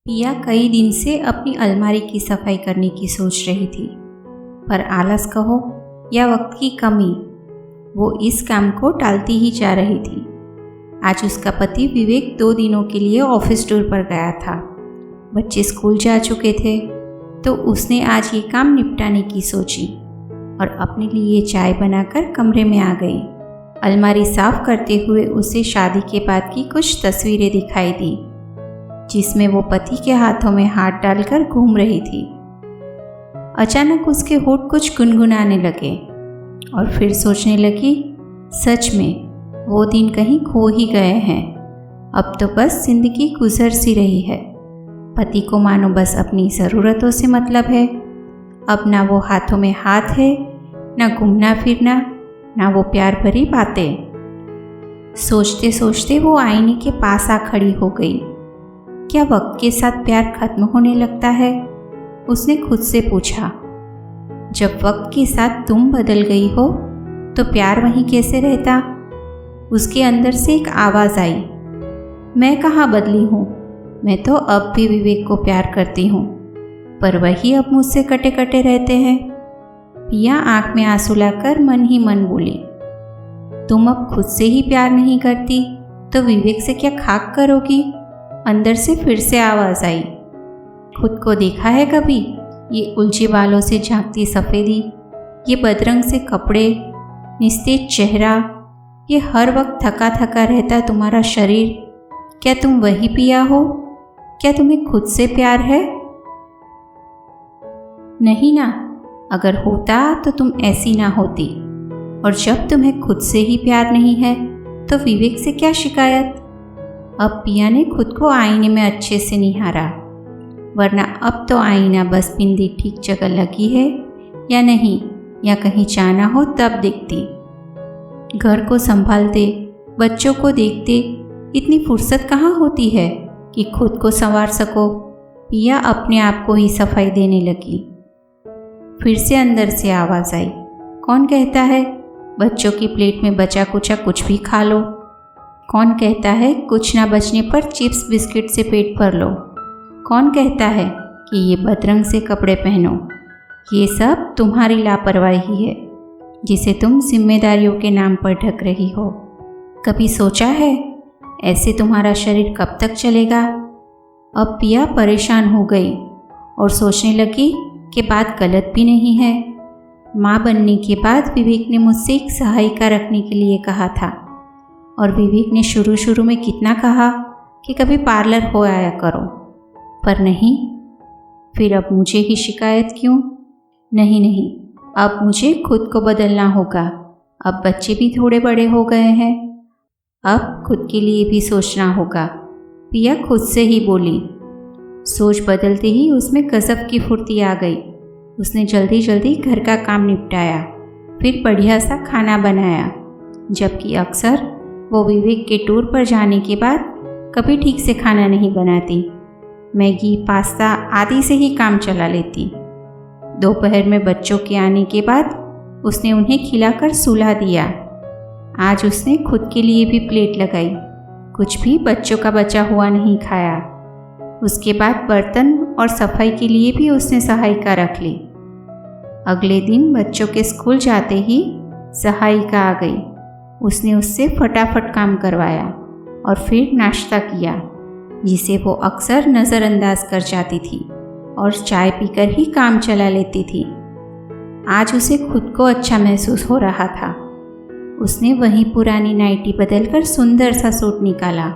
पिया कई दिन से अपनी अलमारी की सफाई करने की सोच रही थी, पर आलस कहो या वक्त की कमी, वो इस काम को टालती ही जा रही थी। आज उसका पति विवेक 2 दिनों के लिए ऑफिस टूर पर गया था। बच्चे स्कूल जा चुके थे, तो उसने आज ये काम निपटाने की सोची और अपने लिए चाय बनाकर कमरे में आ गई। अलमारी साफ करते हुए उसे शादी के बाद की कुछ तस्वीरें दिखाई दी, जिसमें वो पति के हाथों में हाथ डालकर घूम रही थी। अचानक उसके होंठ कुछ गुनगुनाने लगे और फिर सोचने लगी, सच में वो दिन कहीं खो ही गए हैं। अब तो बस जिंदगी गुजर सी रही है। पति को मानो बस अपनी ज़रूरतों से मतलब है। अब ना वो हाथों में हाथ है, ना घूमना फिरना, ना वो प्यार भरी बातें। सोचते सोचते वो आईने के पास आ खड़ी हो गई। क्या वक्त के साथ प्यार खत्म होने लगता है? उसने खुद से पूछा। जब वक्त के साथ तुम बदल गई हो तो प्यार वहीं कैसे रहता? उसके अंदर से एक आवाज़ आई, मैं कहाँ बदली हूँ, मैं तो अब भी विवेक को प्यार करती हूँ, पर वही अब मुझसे कटे कटे रहते हैं। पिया आंख में आंसू लाकर मन ही मन बोली, तुम अब खुद से ही प्यार नहीं करती तो विवेक से क्या खाक करोगी? अंदर से फिर से आवाज़ आई, खुद को देखा है कभी? ये उलझे बालों से झांकती सफ़ेदी, ये बदरंग से कपड़े, निस्तेज चेहरा, ये हर वक्त थका थका रहता तुम्हारा शरीर, क्या तुम वही पिया हो? क्या तुम्हें खुद से प्यार है? नहीं ना, अगर होता तो तुम ऐसी ना होती। और जब तुम्हें खुद से ही प्यार नहीं है तो विवेक से क्या शिकायत? अब पिया ने खुद को आईने में अच्छे से निहारा, वरना अब तो आईना बस बिंदी ठीक जगह लगी है या नहीं, या कहीं जाना हो तब दिखती। घर को संभालते, बच्चों को देखते इतनी फुर्सत कहाँ होती है कि खुद को संवार सको। पिया अपने आप को ही सफाई देने लगी। फिर से अंदर से आवाज़ आई, कौन कहता है बच्चों की प्लेट में बचा कुचा कुछ भी खा लो? कौन कहता है कुछ ना बचने पर चिप्स बिस्किट से पेट भर लो? कौन कहता है कि ये बदरंग से कपड़े पहनो? ये सब तुम्हारी लापरवाही है, जिसे तुम जिम्मेदारियों के नाम पर ढक रही हो। कभी सोचा है ऐसे तुम्हारा शरीर कब तक चलेगा? अब पिया परेशान हो गई और सोचने लगी कि बात गलत भी नहीं है। माँ बनने के बाद विवेक ने मुझसे एक सहायिका रखने के लिए कहा था, और विवेक ने शुरू शुरू में कितना कहा कि कभी पार्लर हो आया करो, पर नहीं। फिर अब मुझे ही शिकायत क्यों? नहीं, अब मुझे खुद को बदलना होगा। अब बच्चे भी थोड़े बड़े हो गए हैं, अब खुद के लिए भी सोचना होगा। पिया खुद से ही बोली। सोच बदलते ही उसमें गजब की फुर्ती आ गई। उसने जल्दी जल्दी घर का काम निपटाया, फिर बढ़िया सा खाना बनाया, जबकि अक्सर वो विवेक के टूर पर जाने के बाद कभी ठीक से खाना नहीं बनाती। मैगी, पास्ता आदि से ही काम चला लेती। दोपहर में बच्चों के आने के बाद उसने उन्हें खिलाकर सुला दिया। आज उसने खुद के लिए भी प्लेट लगाई, कुछ भी बच्चों का बचा हुआ नहीं खाया। उसके बाद बर्तन और सफाई के लिए भी उसने सहायिका रख ली। अगले दिन बच्चों के स्कूल जाते ही सहायिका आ गई। उसने उससे फटाफट काम करवाया और फिर नाश्ता किया, जिसे वो अक्सर नज़रअंदाज कर जाती थी और चाय पीकर ही काम चला लेती थी। आज उसे खुद को अच्छा महसूस हो रहा था। उसने वही पुरानी नाइटी बदलकर सुंदर सा सूट निकाला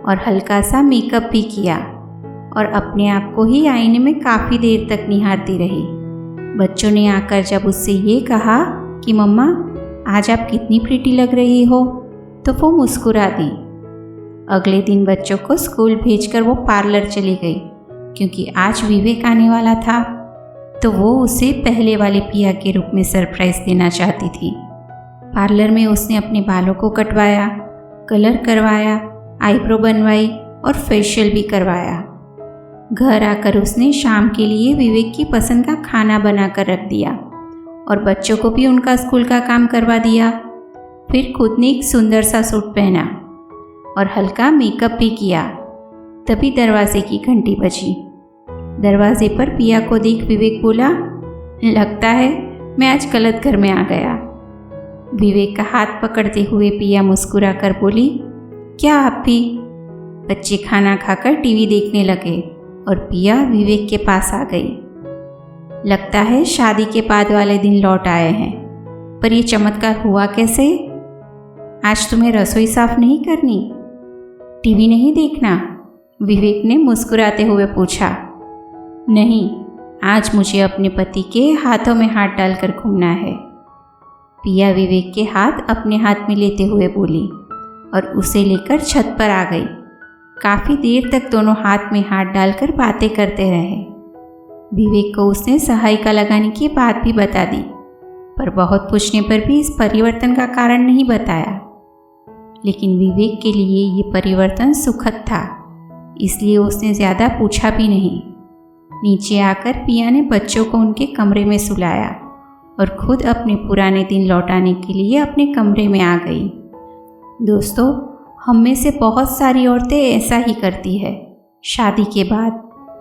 और हल्का सा मेकअप भी किया, और अपने आप को ही आईने में काफ़ी देर तक निहारती रही। बच्चों ने आकर जब उससे ये कहा कि मम्मा आज आप कितनी प्रीटी लग रही हो, तो वो मुस्कुरा दी। अगले दिन बच्चों को स्कूल भेजकर वो पार्लर चली गई, क्योंकि आज विवेक आने वाला था, तो वो उसे पहले वाले पिया के रूप में सरप्राइज़ देना चाहती थी। पार्लर में उसने अपने बालों को कटवाया, कलर करवाया, आईब्रो बनवाई और फेशियल भी करवाया। घर आकर उसने शाम के लिए विवेक की पसंद का खाना बनाकर रख दिया और बच्चों को भी उनका स्कूल का काम करवा दिया। फिर खुद ने एक सुंदर सा सूट पहना और हल्का मेकअप भी किया। तभी दरवाजे की घंटी बजी। दरवाजे पर पिया को देख विवेक बोला, लगता है मैं आज गलत घर में आ गया। विवेक का हाथ पकड़ते हुए पिया मुस्कुरा कर बोली, क्या आप भी? बच्चे खाना खाकर टीवी देखने लगे और पिया विवेक के पास आ गई। लगता है शादी के बाद वाले दिन लौट आए हैं, पर ये चमत्कार हुआ कैसे? आज तुम्हें रसोई साफ नहीं करनी, टीवी नहीं देखना? विवेक ने मुस्कुराते हुए पूछा। नहीं, आज मुझे अपने पति के हाथों में हाथ डालकर घूमना है। पिया विवेक के हाथ अपने हाथ में लेते हुए बोली और उसे लेकर छत पर आ गई। काफ़ी देर तक दोनों हाथ में हाथ डालकर बातें करते रहे। विवेक को उसने सहायिका लगाने की बात भी बता दी, पर बहुत पूछने पर भी इस परिवर्तन का कारण नहीं बताया। लेकिन विवेक के लिए ये परिवर्तन सुखद था, इसलिए उसने ज़्यादा पूछा भी नहीं। नीचे आकर पिया ने बच्चों को उनके कमरे में सुलाया और खुद अपने पुराने दिन लौटाने के लिए अपने कमरे में आ गई। दोस्तों, हम में से बहुत सारी औरतें ऐसा ही करती है। शादी के बाद,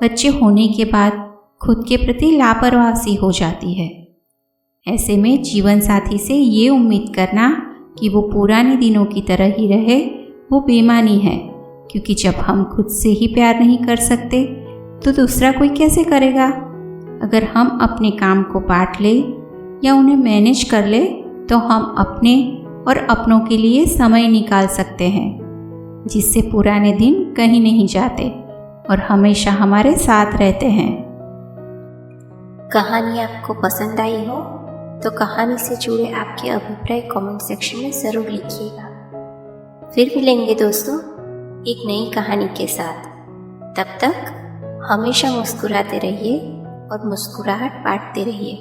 बच्चे होने के बाद खुद के प्रति लापरवाह सी हो जाती है। ऐसे में जीवन साथी से ये उम्मीद करना कि वो पुराने दिनों की तरह ही रहे, वो बेईमानी है, क्योंकि जब हम खुद से ही प्यार नहीं कर सकते तो दूसरा कोई कैसे करेगा? अगर हम अपने काम को बांट ले या उन्हें मैनेज कर ले तो हम अपने और अपनों के लिए समय निकाल सकते हैं, जिससे पुराने दिन कहीं नहीं जाते और हमेशा हमारे साथ रहते हैं। कहानी आपको पसंद आई हो तो कहानी से जुड़े आपके अभिप्राय कमेंट सेक्शन में ज़रूर लिखिएगा। फिर मिलेंगे दोस्तों एक नई कहानी के साथ। तब तक हमेशा मुस्कुराते रहिए और मुस्कुराहट बांटते रहिए।